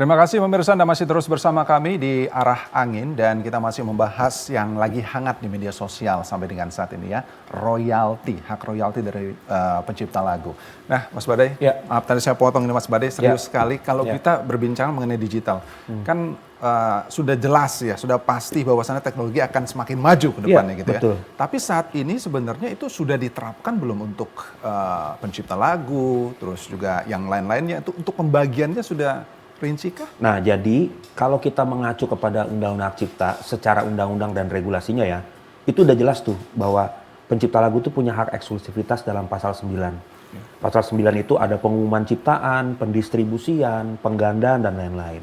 Terima kasih pemirsa, Anda masih terus bersama kami di Arah Angin dan kita masih membahas yang lagi hangat di media sosial sampai dengan saat ini ya, royalti, hak royalti dari pencipta lagu. Nah, Mas Badai, maaf tadi saya potong ini Mas Badai, serius sekali kalau kita berbincang mengenai digital. Kan sudah jelas ya, sudah pasti bahwasannya teknologi akan semakin maju ke depannya gitu betul. ya. Tapi saat ini sebenarnya itu sudah diterapkan belum untuk pencipta lagu, terus juga yang lain-lainnya, untuk pembagiannya sudah rincikah? Nah, jadi kalau kita mengacu kepada Undang-Undang Cipta secara undang-undang dan regulasinya ya, itu udah jelas tuh bahwa pencipta lagu itu punya hak eksklusivitas dalam pasal 9. Pasal 9 itu ada pengumuman ciptaan, pendistribusian, penggandaan, dan lain-lain.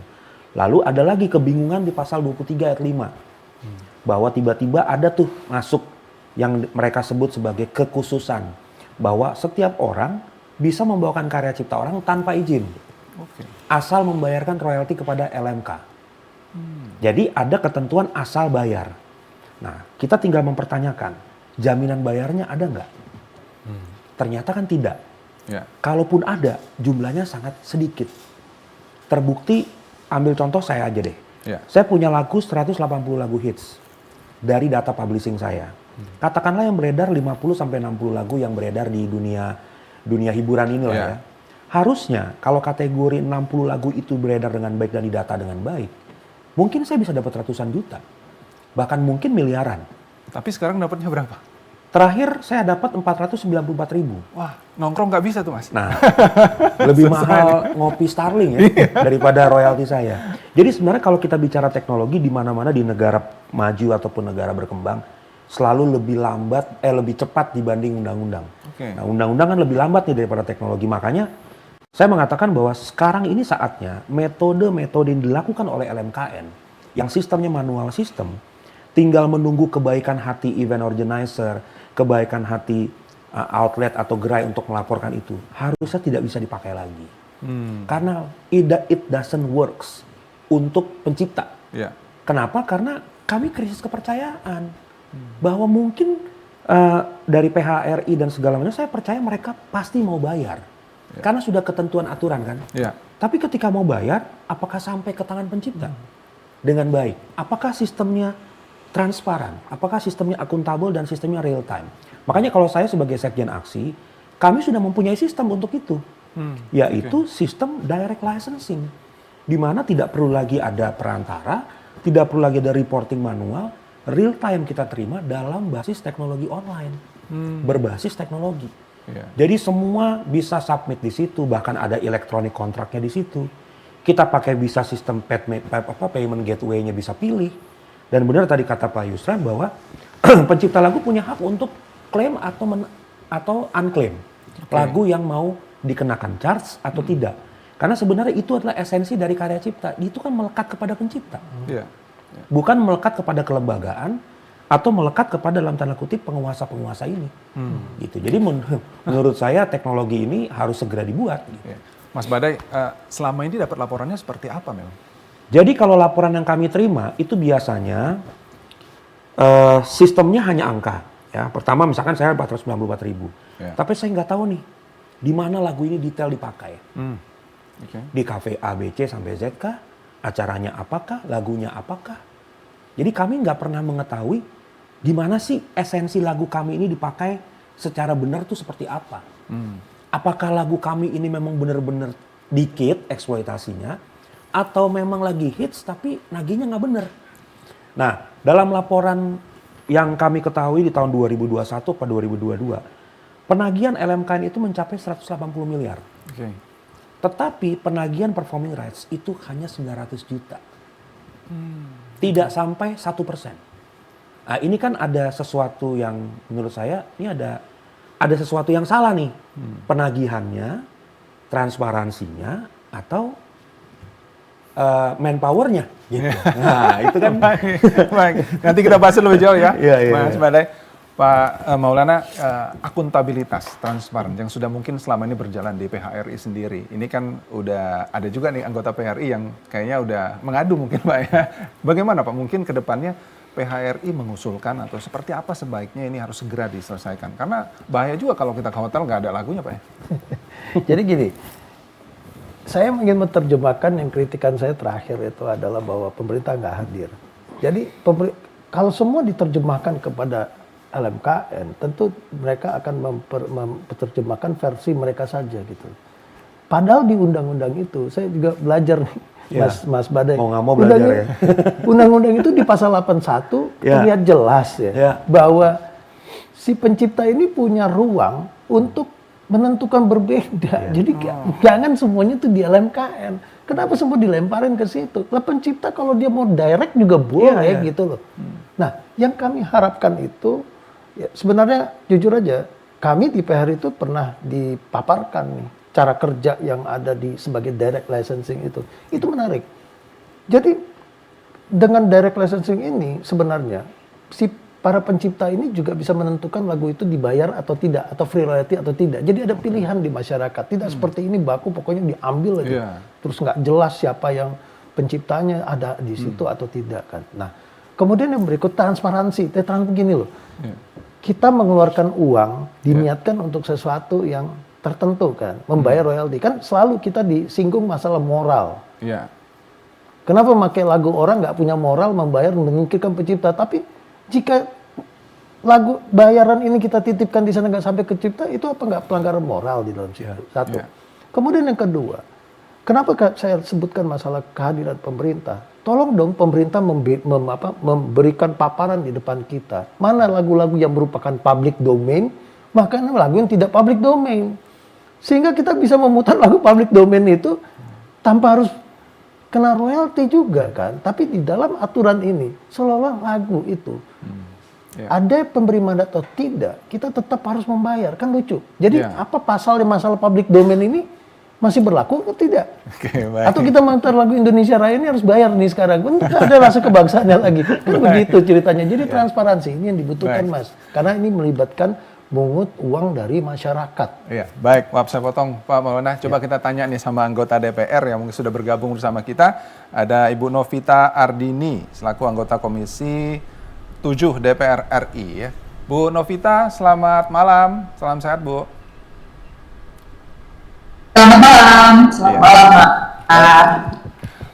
Lalu ada lagi kebingungan di pasal 23 ayat 5. Bahwa tiba-tiba ada tuh masuk yang mereka sebut sebagai kekhususan. Bahwa setiap orang bisa membawakan karya cipta orang tanpa izin. Asal membayarkan royalti kepada LMK. Jadi ada ketentuan asal bayar. Nah, kita tinggal mempertanyakan, jaminan bayarnya ada nggak? Ternyata kan tidak. Kalaupun ada, jumlahnya sangat sedikit. Terbukti, ambil contoh saya aja deh. Saya punya lagu 180 lagu hits dari data publishing saya. Katakanlah yang beredar 50-60 lagu yang beredar di dunia hiburan ini lah ya. Harusnya kalau kategori 60 lagu itu beredar dengan baik dan didata dengan baik, mungkin saya bisa dapat ratusan juta. Bahkan mungkin miliaran. Tapi sekarang dapatnya berapa? Terakhir saya dapat 494.000. Wah, nongkrong nggak bisa tuh Mas. Nah, lebih mahal ngopi Starling ya daripada royalti saya. Jadi sebenarnya kalau kita bicara teknologi di mana-mana di negara maju ataupun negara berkembang, selalu lebih cepat dibanding undang-undang. Nah, undang-undang kan lebih lambat nih daripada teknologi. Makanya saya mengatakan bahwa sekarang ini saatnya metode-metode yang dilakukan oleh LMKN yang sistemnya manual sistem, tinggal menunggu kebaikan hati event organizer, kebaikan hati outlet atau gerai untuk melaporkan itu, harusnya tidak bisa dipakai lagi. Karena it doesn't works untuk pencipta. Kenapa? Karena kami krisis kepercayaan. Bahwa mungkin dari PHRI dan segala macam, saya percaya mereka pasti mau bayar. Karena sudah ketentuan aturan kan. Tapi ketika mau bayar, apakah sampai ke tangan pencipta dengan baik? Apakah sistemnya transparan? Apakah sistemnya akuntabel dan sistemnya real time? Makanya kalau saya sebagai Sekjen Aksi, kami sudah mempunyai sistem untuk itu. Yaitu sistem direct licensing. Di mana tidak perlu lagi ada perantara, tidak perlu lagi ada reporting manual, real time kita terima dalam basis teknologi online. Berbasis teknologi. Jadi semua bisa submit di situ, bahkan ada elektronik kontraknya di situ. Kita pakai bisa sistem payment gateway-nya bisa pilih. Dan benar tadi kata Pak Yusran bahwa pencipta lagu punya hak untuk klaim atau unclaim. Lagu yang mau dikenakan charge atau tidak. Karena sebenarnya itu adalah esensi dari karya cipta. Itu kan melekat kepada pencipta. Bukan melekat kepada kelembagaan atau melekat kepada dalam tanda kutip penguasa-penguasa ini. Gitu. Jadi menurut saya teknologi ini harus segera dibuat. Gitu. Mas Badai, selama ini dapat laporannya seperti apa memang? Jadi kalau laporan yang kami terima itu biasanya sistemnya hanya angka. Ya. Pertama misalkan saya 494.000. Tapi saya nggak tahu nih di mana lagu ini detail dipakai. Di kafe A, B, C sampai Z kah? Acaranya apakah? Lagunya apakah? Jadi kami nggak pernah mengetahui gimana sih esensi lagu kami ini dipakai secara benar tuh seperti apa. Apakah lagu kami ini memang benar-benar dikit eksploitasinya atau memang lagi hits tapi nagihnya nggak benar. Nah, dalam laporan yang kami ketahui di tahun 2021 atau 2022, penagihan LMKN itu mencapai 180 miliar. Tetapi penagihan performing rights itu hanya 900 juta. Tidak sampai 1%. Nah, ini kan ada sesuatu yang menurut saya ini ada sesuatu yang salah nih. Penagihannya, transparansinya, atau manpowernya. Gitu. Nah, itu kan. Baik. Nanti kita bahas lebih jauh ya, Mas Badai. Pak Maulana, akuntabilitas, transparan yang sudah mungkin selama ini berjalan di PHRI sendiri. Ini kan udah ada juga nih anggota PHRI yang kayaknya udah mengadu mungkin Pak ya. Bagaimana Pak mungkin ke depannya PHRI mengusulkan atau seperti apa sebaiknya ini harus segera diselesaikan? Karena bahaya juga kalau kita ke hotel nggak ada lagunya Pak ya. Jadi gini, saya ingin menerjemahkan yang kritikan saya terakhir itu adalah bahwa pemerintah nggak hadir. Jadi kalau semua diterjemahkan kepada LMKN, tentu mereka akan menerjemahkan versi mereka saja gitu. Padahal di undang-undang itu, saya juga belajar nih, Mas Badai. Mau nggak mau belajar ya. Undang-undang itu di pasal 81 terlihat jelas bahwa si pencipta ini punya ruang untuk menentukan berbeda. Jadi jangan semuanya itu di LMKN. Kenapa semua dilemparin ke situ? Lah pencipta kalau dia mau direct juga boleh gitu loh. Nah, yang kami harapkan itu ya, sebenarnya jujur aja, kami di PR itu pernah dipaparkan nih cara kerja yang ada di sebagai direct licensing itu. Itu menarik. Jadi dengan direct licensing ini sebenarnya si para pencipta ini juga bisa menentukan lagu itu dibayar atau tidak, atau free royalty atau tidak. Jadi ada pilihan di masyarakat. Tidak seperti ini baku pokoknya diambil aja. Terus nggak jelas siapa yang penciptanya ada di situ atau tidak kan. Nah, kemudian yang berikut transparansi. Transparansi begini loh. Kita mengeluarkan uang diniatkan untuk sesuatu yang tertentu kan, membayar royalti. Kan selalu kita disinggung masalah moral. Kenapa pakai lagu orang nggak punya moral membayar menyingkirkan pencipta? Tapi jika lagu bayaran ini kita titipkan di sana nggak sampai ke cipta, itu apa nggak pelanggaran moral di dalam situ? Satu. Kemudian yang kedua, kenapa saya sebutkan masalah kehadiran pemerintah? Tolong dong pemerintah memberikan paparan di depan kita. Mana lagu-lagu yang merupakan public domain, makanya lagu yang tidak public domain. Sehingga kita bisa memutar lagu public domain itu tanpa harus kena royalti juga kan. Tapi di dalam aturan ini, seolah-olah lagu itu ada pemberi mandat atau tidak, kita tetap harus membayar. Kan lucu. Jadi apa pasalnya masalah public domain ini masih berlaku atau tidak? Atau kita memutar lagu Indonesia Raya ini harus bayar nih sekarang? Kan ada rasa kebangsaannya lagi. Kan begitu ceritanya. Jadi transparansi ini yang dibutuhkan Mas. Karena ini melibatkan mungut uang dari masyarakat. Iya, baik. Maaf saya potong Pak Maulana. Coba kita tanya nih sama anggota DPR yang mungkin sudah bergabung bersama kita. Ada Ibu Novita Ardini selaku anggota Komisi 7 DPR RI ya. Bu Novita, selamat malam. Salam sehat, Bu. Selamat malam. Selamat malam, Pak.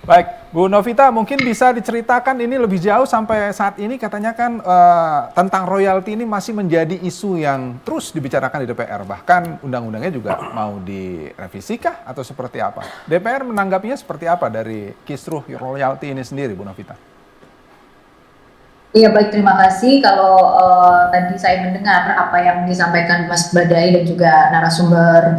Baik, Bu Novita, mungkin bisa diceritakan ini lebih jauh sampai saat ini katanya kan tentang royalti ini masih menjadi isu yang terus dibicarakan di DPR. Bahkan undang-undangnya juga mau direvisi kah atau seperti apa? DPR menanggapinya seperti apa dari kisruh royalti ini sendiri, Bu Novita? Iya baik, terima kasih. Kalau tadi saya mendengar apa yang disampaikan Mas Badai dan juga narasumber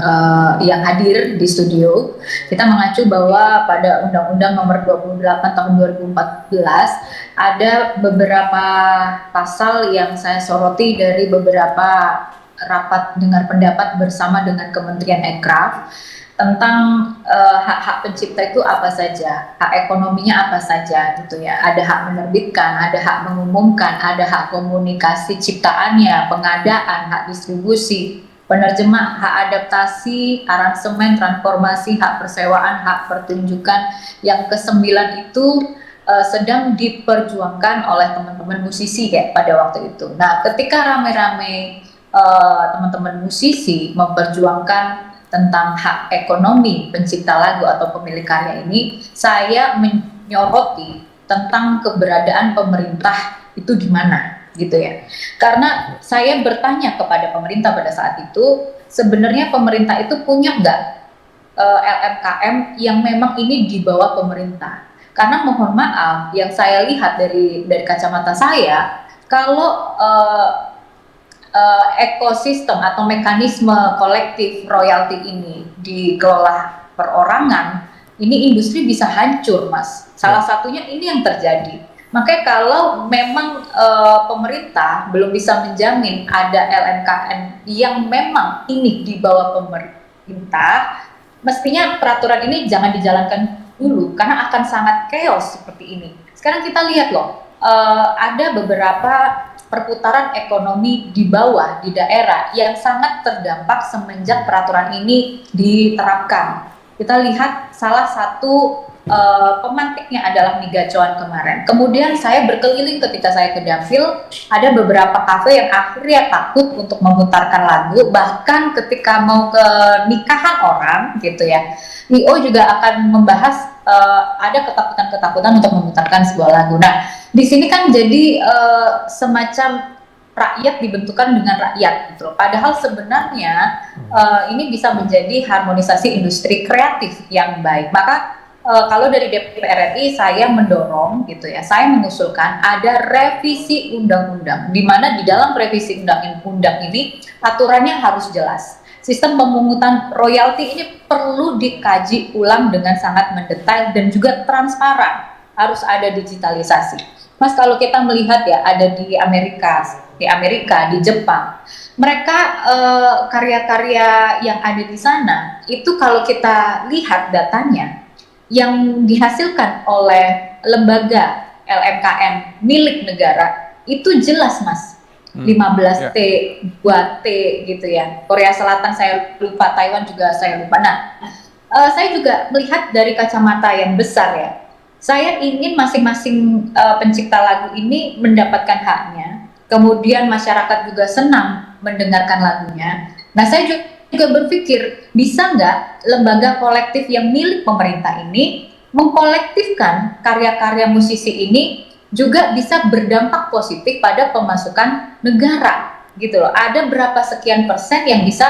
yang hadir di studio, kita mengacu bahwa pada Undang-Undang Nomor 28 Tahun 2014 ada beberapa pasal yang saya soroti dari beberapa rapat dengar pendapat bersama dengan Kementerian Ekraf tentang hak-hak pencipta itu apa saja, hak ekonominya apa saja gitu ya. Ada hak menerbitkan, ada hak mengumumkan, ada hak komunikasi ciptaannya, pengadaan, hak distribusi, penerjemah, hak adaptasi, aransemen, transformasi, hak persewaan, hak pertunjukan. Yang kesembilan itu sedang diperjuangkan oleh teman-teman musisi ya pada waktu itu. Nah, ketika rame-rame teman-teman musisi memperjuangkan tentang hak ekonomi pencipta lagu atau pemilik karya ini, saya menyoroti tentang keberadaan pemerintah itu di mana gitu ya. Karena saya bertanya kepada pemerintah pada saat itu, sebenarnya pemerintah itu punya nggak LMKM yang memang ini di bawah pemerintah? Karena mohon maaf, yang saya lihat dari kacamata saya, kalau ekosistem atau mekanisme kolektif royalti ini dikelola perorangan, ini industri bisa hancur, Mas. Salah satunya ini yang terjadi. Makanya kalau memang pemerintah belum bisa menjamin ada LMKN yang memang ini di bawah pemerintah, mestinya peraturan ini jangan dijalankan dulu karena akan sangat chaos seperti ini. Sekarang kita lihat loh, ada beberapa perputaran ekonomi di bawah di daerah yang sangat terdampak semenjak peraturan ini diterapkan. Kita lihat salah satu pemantiknya adalah Mie Gacoan kemarin. Kemudian saya berkeliling ketika saya ke Dapil, ada beberapa kafe yang akhirnya takut untuk memutarkan lagu, bahkan ketika mau ke nikahan orang gitu ya, IO juga akan membahas ada ketakutan-ketakutan untuk memutarkan sebuah lagu. Nah, di sini kan jadi semacam rakyat dibentukkan dengan rakyat gitu. Padahal sebenarnya ini bisa menjadi harmonisasi industri kreatif yang baik. Maka kalau dari DPR RI saya mendorong gitu ya, saya mengusulkan ada revisi undang-undang, di mana di dalam revisi undang-undang ini aturannya harus jelas. Sistem pemungutan royalti ini perlu dikaji ulang dengan sangat mendetail dan juga transparan, harus ada digitalisasi. Mas, kalau kita melihat ya, ada di Amerika, di Jepang, mereka karya-karya yang ada di sana itu kalau kita lihat datanya yang dihasilkan oleh lembaga LMKN milik negara itu jelas, Mas. 15T, 2T gitu ya. Korea Selatan saya lupa, Taiwan juga saya lupa. Nah, saya juga melihat dari kacamata yang besar ya. Saya ingin masing-masing pencipta lagu ini mendapatkan haknya. Kemudian masyarakat juga senang mendengarkan lagunya. Nah, saya juga berpikir, bisa nggak lembaga kolektif yang milik pemerintah ini mengkolektifkan karya-karya musisi ini juga bisa berdampak positif pada pemasukan negara, gitu loh. Ada berapa sekian persen yang bisa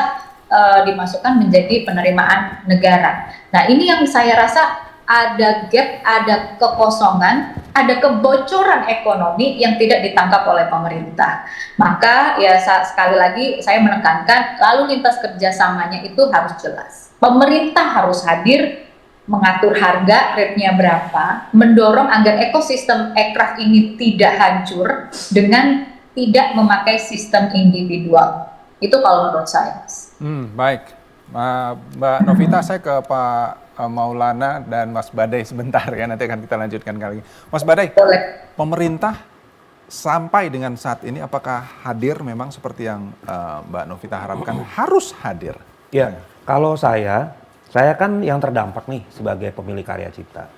dimasukkan menjadi penerimaan negara. Nah, ini yang saya rasa ada gap, ada kekosongan, ada kebocoran ekonomi yang tidak ditangkap oleh pemerintah. Maka ya sekali lagi saya menekankan lalu lintas kerjasamanya itu harus jelas. Pemerintah harus hadir, mengatur harga, rate-nya berapa, mendorong agar ekosistem aircraft ini tidak hancur dengan tidak memakai sistem individual. Itu kalau menurut saya. Baik, Mbak Novita, saya ke Pak Maulana dan Mas Badai sebentar ya, nanti akan kita lanjutkan kali ini. Mas Badai, pemerintah sampai dengan saat ini apakah hadir memang seperti yang Mbak Novita harapkan harus hadir? Ya, kalau saya kan yang terdampak nih sebagai pemilik karya cipta.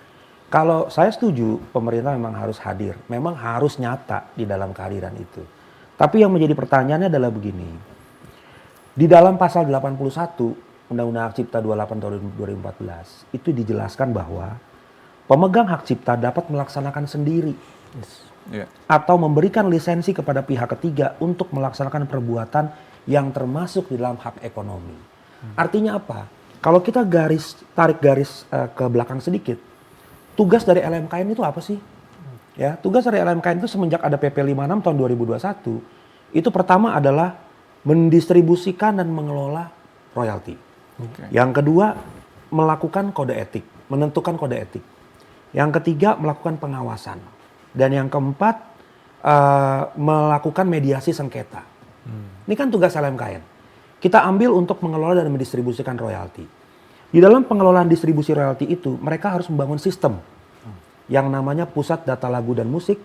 Kalau saya setuju pemerintah memang harus hadir, memang harus nyata di dalam kehadiran itu. Tapi yang menjadi pertanyaannya adalah begini, di dalam pasal 81 Undang-Undang Hak Cipta 28 tahun 2014 itu dijelaskan bahwa pemegang hak cipta dapat melaksanakan sendiri atau memberikan lisensi kepada pihak ketiga untuk melaksanakan perbuatan yang termasuk di dalam hak ekonomi. Artinya apa? Kalau kita tarik garis ke belakang sedikit, tugas dari LMKN itu apa sih? Ya, tugas dari LMKN itu semenjak ada PP 56 tahun 2021, itu pertama adalah mendistribusikan dan mengelola royalti. Yang kedua, melakukan kode etik, menentukan kode etik. Yang ketiga, melakukan pengawasan. Dan yang keempat, melakukan mediasi sengketa. Ini kan tugas LMKN. Kita ambil untuk mengelola dan mendistribusikan royalti. Di dalam pengelolaan distribusi royalti itu, mereka harus membangun sistem yang namanya Pusat Data Lagu dan Musik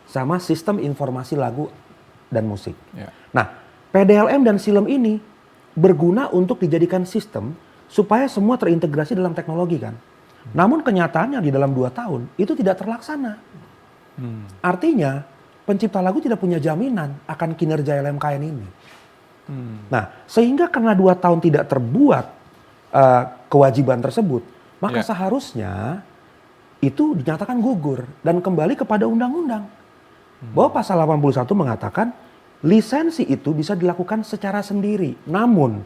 sama Sistem Informasi Lagu dan Musik. Nah, PDLM dan SILEM ini berguna untuk dijadikan sistem supaya semua terintegrasi dalam teknologi kan. Namun kenyataannya di dalam 2 tahun itu tidak terlaksana. Artinya pencipta lagu tidak punya jaminan akan kinerja LMKN ini. Nah, sehingga karena 2 tahun tidak terbuat kewajiban tersebut, maka seharusnya itu dinyatakan gugur dan kembali kepada undang-undang. Bahwa pasal 81 mengatakan lisensi itu bisa dilakukan secara sendiri, namun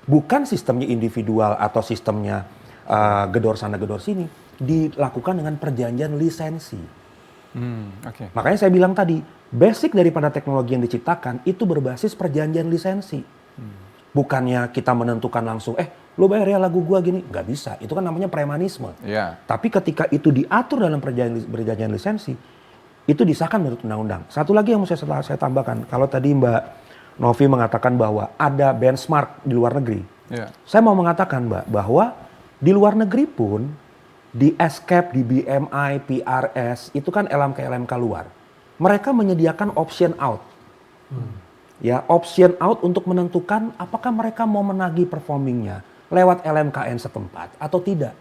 bukan sistemnya individual atau sistemnya gedor sana gedor sini, dilakukan dengan perjanjian lisensi. Makanya saya bilang tadi, basic daripada teknologi yang diciptakan itu berbasis perjanjian lisensi. Bukannya kita menentukan langsung, lo bayar ya lagu gua gini, nggak bisa. Itu kan namanya premanisme. Tapi ketika itu diatur dalam perjanjian lisensi, itu disahkan menurut undang-undang. Satu lagi yang mau saya tambahkan, kalau tadi Mbak Novi mengatakan bahwa ada benchmark di luar negeri, saya mau mengatakan Mbak bahwa di luar negeri pun di ESCAP, di BMI, PRS itu kan LMK luar, mereka menyediakan option out, ya option out untuk menentukan apakah mereka mau menagih performingnya lewat LMKN setempat atau tidak.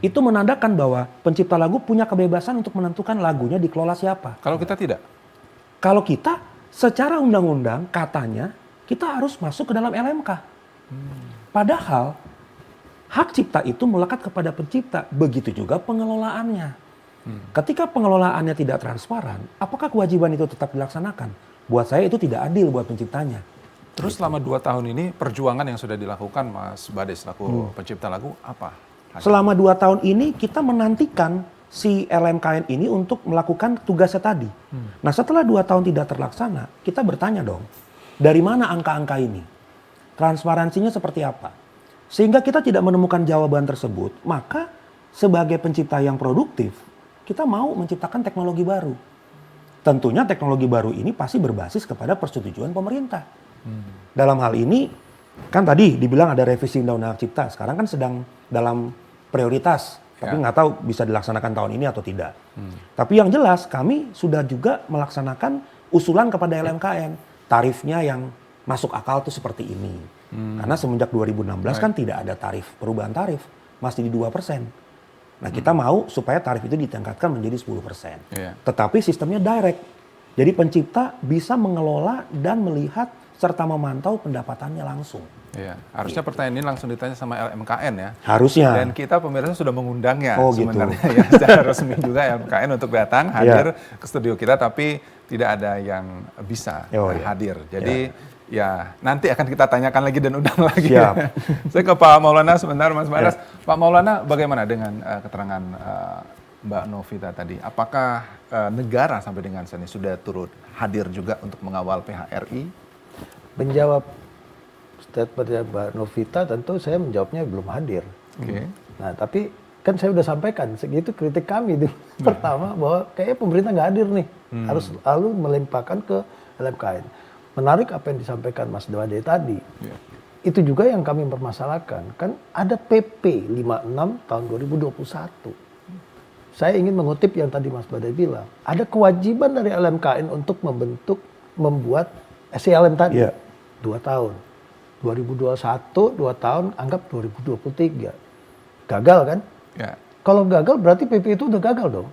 Itu menandakan bahwa pencipta lagu punya kebebasan untuk menentukan lagunya dikelola siapa. Kalau kita tidak? Kalau kita secara undang-undang katanya kita harus masuk ke dalam LMK. Padahal hak cipta itu melekat kepada pencipta. Begitu juga pengelolaannya. Ketika pengelolaannya tidak transparan, apakah kewajiban itu tetap dilaksanakan? Buat saya itu tidak adil buat penciptanya. Terus selama 2 tahun ini perjuangan yang sudah dilakukan Mas Bade selaku pencipta lagu apa? Selama 2 tahun ini kita menantikan si LMKN ini untuk melakukan tugasnya tadi. Nah setelah 2 tahun tidak terlaksana, kita bertanya dong, dari mana angka-angka ini? Transparansinya seperti apa? Sehingga kita tidak menemukan jawaban tersebut, maka sebagai pencipta yang produktif, kita mau menciptakan teknologi baru. Tentunya teknologi baru ini pasti berbasis kepada persetujuan pemerintah. Dalam hal ini, kan tadi dibilang ada revisi Undang-Undang Cipta, sekarang kan sedang dalam prioritas, tapi nggak tahu bisa dilaksanakan tahun ini atau tidak. Tapi yang jelas kami sudah juga melaksanakan usulan kepada LMKN, tarifnya yang masuk akal tuh seperti ini. Karena semenjak 2016 kan tidak ada tarif, perubahan tarif, masih di 2%. Nah kita mau supaya tarif itu ditingkatkan menjadi 10%. Tetapi sistemnya direct. Jadi pencipta bisa mengelola dan melihat serta memantau pendapatannya langsung. Iya, harusnya pertanyaan ini langsung ditanya sama LMKN ya. Harusnya. Dan kita pemirsa sudah mengundangnya sebenarnya gitu. ya secara resmi juga LMKN untuk datang hadir ke studio kita, tapi tidak ada yang bisa hadir. Jadi ya nanti akan kita tanyakan lagi dan undang lagi. Saya ke Pak Maulana sebentar Mas Baras. Pak Maulana, bagaimana dengan keterangan Mbak Novita tadi? Apakah negara sampai dengan saat ini sudah turut hadir juga untuk mengawal PHRI? Menjawab statementnya Mbak Novita, tentu saya menjawabnya belum hadir. Nah tapi kan saya sudah sampaikan, segitu kritik kami itu. Pertama bahwa kayaknya pemerintah nggak hadir nih, harus lalu melimpahkan ke LMKN. Menarik apa yang disampaikan Mas Bade tadi. Itu juga yang kami permasalahkan. Kan ada PP 56 tahun 2021. Saya ingin mengutip yang tadi Mas Bade bilang. Ada kewajiban dari LMKN untuk membuat SELM tadi. 2 tahun. 2021, 2 tahun, anggap 2023. Gagal kan? Kalau gagal berarti PP itu udah gagal dong.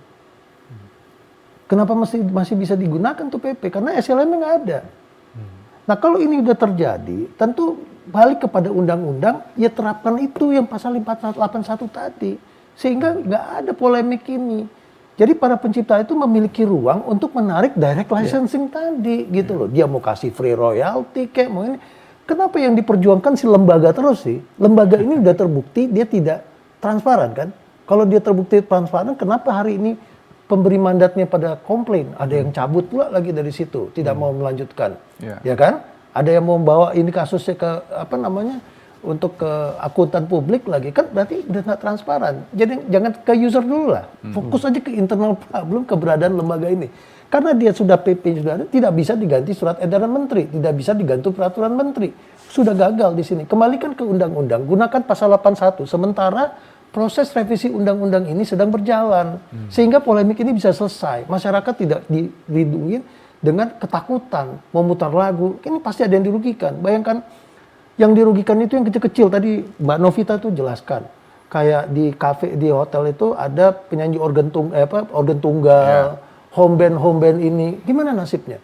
Kenapa masih bisa digunakan tuh PP? Karena SLM-nya nggak ada. Nah kalau ini udah terjadi, tentu balik kepada undang-undang, ya terapkan itu yang pasal 481 tadi. Sehingga nggak ada polemik ini. Jadi para pencipta itu memiliki ruang untuk menarik direct licensing tadi gitu loh. Dia mau kasih free royalty kayak mau ini. Kenapa yang diperjuangkan si lembaga terus sih? Lembaga ini udah terbukti dia tidak transparan kan? Kalau dia terbukti transparan, kenapa hari ini pemberi mandatnya pada komplain? Ada yang cabut pula lagi dari situ, tidak mau melanjutkan. Ya kan? Ada yang mau membawa ini kasusnya ke untuk ke akuntan publik lagi, kan berarti udah nggak transparan. Jadi jangan ke user dulu lah, fokus aja ke internal problem keberadaan lembaga ini. Karena dia sudah PP sudah ada, tidak bisa diganti surat edaran menteri, tidak bisa diganti peraturan menteri. Sudah gagal di sini. Kembalikan ke undang-undang, gunakan pasal 81. Sementara proses revisi undang-undang ini sedang berjalan, sehingga polemik ini bisa selesai. Masyarakat tidak dilindungi dengan ketakutan memutar lagu. Ini pasti ada yang dirugikan. Bayangkan. Yang dirugikan itu yang kecil-kecil tadi Mbak Novita tuh jelaskan. Kayak di kafe, di hotel itu ada penyanyi organ tunggal, home band ini. Gimana nasibnya?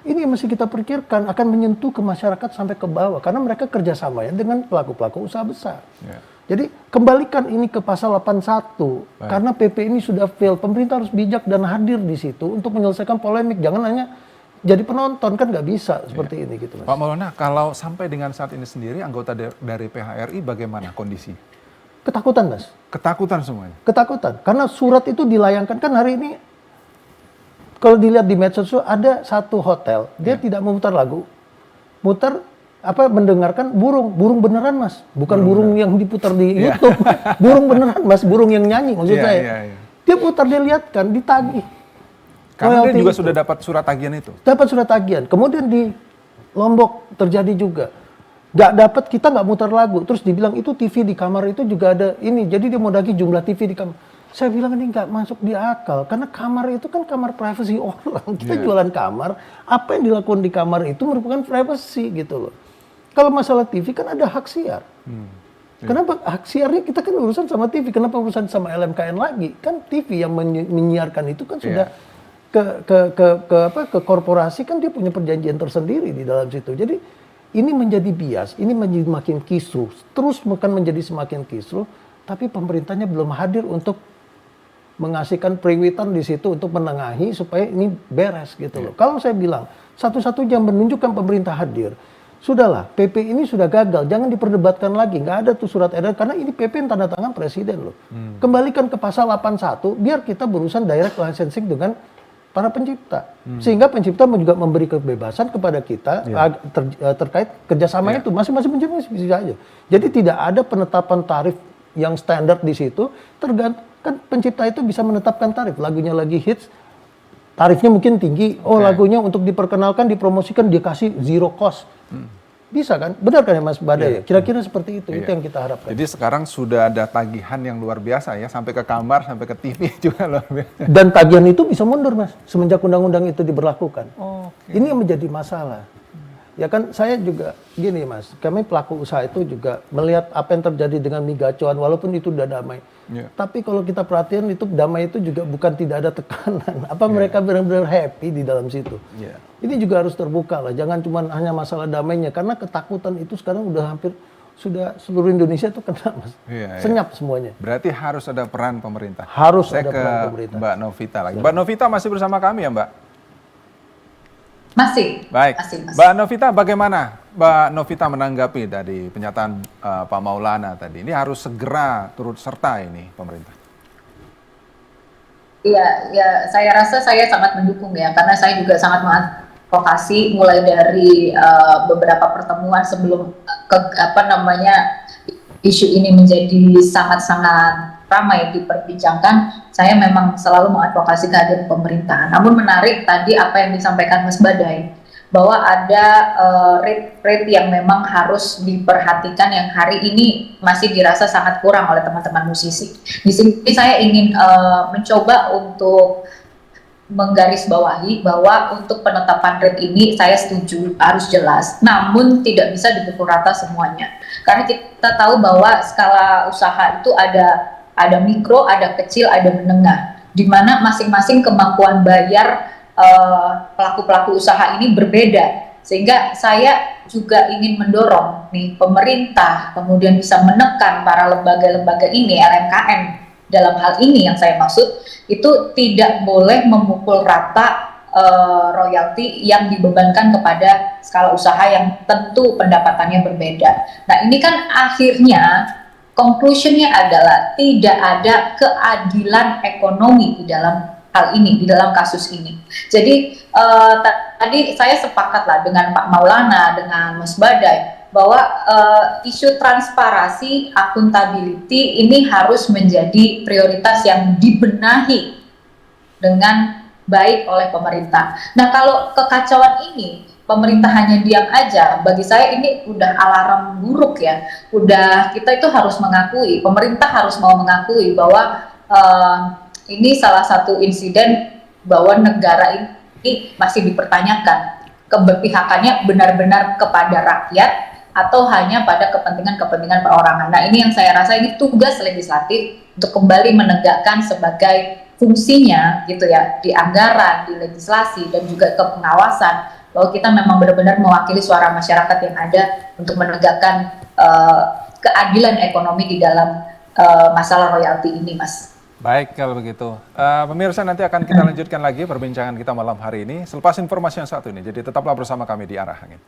Ini yang mesti kita pikirkan akan menyentuh ke masyarakat sampai ke bawah. Karena mereka kerjasama ya dengan pelaku-pelaku usaha besar. Jadi kembalikan ini ke pasal 81. Karena PP ini sudah fail. Pemerintah harus bijak dan hadir di situ untuk menyelesaikan polemik. Jangan hanya jadi penonton, kan nggak bisa seperti ini gitu Mas. Pak Maulana, kalau sampai dengan saat ini sendiri anggota dari PHRI bagaimana kondisi? Ketakutan Mas. Ketakutan semuanya? Ketakutan, karena surat itu dilayangkan kan hari ini. Kalau dilihat di medsos ada satu hotel, dia tidak memutar lagu. Mendengarkan burung beneran Mas. Bukan burung yang diputar di YouTube. Burung beneran Mas, burung yang nyanyi maksud saya. Dia putar, dia lihatkan, ditagih. Karena dia juga sudah dapat surat tagihan itu? Dapat surat tagihan. Kemudian di Lombok terjadi juga. Nggak dapat, kita nggak mutar lagu. Terus dibilang itu TV di kamar itu juga ada ini. Jadi dia mau dagih jumlah TV di kamar. Saya bilang ini nggak masuk di akal. Karena kamar itu kan kamar privasi orang. Kita jualan kamar. Apa yang dilakukan di kamar itu merupakan privasi gitu loh. Kalau masalah TV kan ada hak siar. Kenapa hak siarnya kita kan urusan sama TV, kenapa urusan sama LMKN lagi? Kan TV yang menyiarkan itu kan sudah ke korporasi, kan dia punya perjanjian tersendiri di dalam situ. Jadi ini menjadi bias, ini menjadi makin kisruh, terus akan menjadi semakin kisruh, tapi pemerintahnya belum hadir untuk mengasihkan periwitan di situ untuk menengahi supaya ini beres gitu loh. Kalau saya bilang satu-satunya menunjukkan pemerintah hadir, sudahlah PP ini sudah gagal, jangan diperdebatkan lagi, nggak ada tuh surat edaran karena ini PP yang tanda tangan presiden loh. Kembalikan ke pasal 81 biar kita berurusan direct licensing dengan para pencipta, sehingga pencipta juga memberi kebebasan kepada kita terkait kerjasama itu masing-masing pencipta bisa aja. Jadi tidak ada penetapan tarif yang standar di situ, tergantung kan pencipta itu bisa menetapkan tarif. Lagunya lagi hits, tarifnya mungkin tinggi. Oh lagunya untuk diperkenalkan, dipromosikan dia kasih zero cost. Bisa kan? Benar kan ya Mas Badai? Kira-kira seperti itu yang kita harapkan. Jadi sekarang sudah ada tagihan yang luar biasa ya, sampai ke kamar, sampai ke TV juga luar biasa. Dan tagihan itu bisa mundur Mas, semenjak undang-undang itu diberlakukan. Ini yang menjadi masalah. Ya kan saya juga gini Mas, kami pelaku usaha itu juga melihat apa yang terjadi dengan migacuan walaupun itu udah damai. Tapi kalau kita perhatian itu damai itu juga bukan tidak ada tekanan. Apa mereka benar-benar happy di dalam situ. Ini juga harus terbuka lah, jangan cuma hanya masalah damainya karena ketakutan itu sekarang udah hampir sudah seluruh Indonesia itu kena Mas. Senyap semuanya. Berarti harus ada peran pemerintah. Harus ada peran pemerintah. Mbak Novita lagi. Mbak Novita masih bersama kami ya Mbak? Masih. Baik. Masih. Mbak Novita, bagaimana Mbak Novita menanggapi dari pernyataan Pak Maulana tadi? Ini harus segera turut serta ini pemerintah. Iya, ya saya rasa saya sangat mendukung ya, karena saya juga sangat mengadvokasi mulai dari beberapa pertemuan sebelum isu ini menjadi sangat-sangat ramai diperbincangkan. Saya memang selalu mengadvokasi kehadiran pemerintah. Namun menarik tadi apa yang disampaikan Mas Badai, bahwa ada rate yang memang harus diperhatikan yang hari ini masih dirasa sangat kurang oleh teman-teman musisi. Di sini saya ingin mencoba untuk menggarisbawahi bahwa untuk penetapan rate ini saya setuju harus jelas, namun tidak bisa dipukul rata semuanya. Karena kita tahu bahwa skala usaha itu ada mikro, ada kecil, ada menengah, di mana masing-masing kemampuan bayar pelaku-pelaku usaha ini berbeda, sehingga saya juga ingin mendorong nih pemerintah kemudian bisa menekan para lembaga-lembaga ini, LMKN dalam hal ini yang saya maksud itu tidak boleh memukul rata royalti yang dibebankan kepada skala usaha yang tentu pendapatannya berbeda. Nah ini kan akhirnya conclusionnya adalah tidak ada keadilan ekonomi di dalam hal ini, di dalam kasus ini. Jadi tadi saya sepakatlah dengan Pak Maulana, dengan Mas Badai, bahwa isu transparansi, akuntability ini harus menjadi prioritas yang dibenahi dengan baik oleh pemerintah. Nah kalau kekacauan ini pemerintah hanya diam aja, bagi saya ini udah alarm buruk ya. Udah, kita itu harus mengakui, pemerintah harus mau mengakui bahwa ini salah satu insiden bahwa negara ini masih dipertanyakan keberpihakannya benar-benar kepada rakyat atau hanya pada kepentingan-kepentingan perorangan. Nah ini yang saya rasa ini tugas legislatif untuk kembali menegakkan sebagai fungsinya gitu ya, di anggaran, di legislasi dan juga ke pengawasan, bahwa kita memang benar-benar mewakili suara masyarakat yang ada untuk menegakkan keadilan ekonomi di dalam masalah royalti ini, Mas. Baik kalau begitu. Pemirsa, nanti akan kita lanjutkan lagi perbincangan kita malam hari ini selepas informasi yang satu ini. Jadi tetaplah bersama kami di Arah Angin.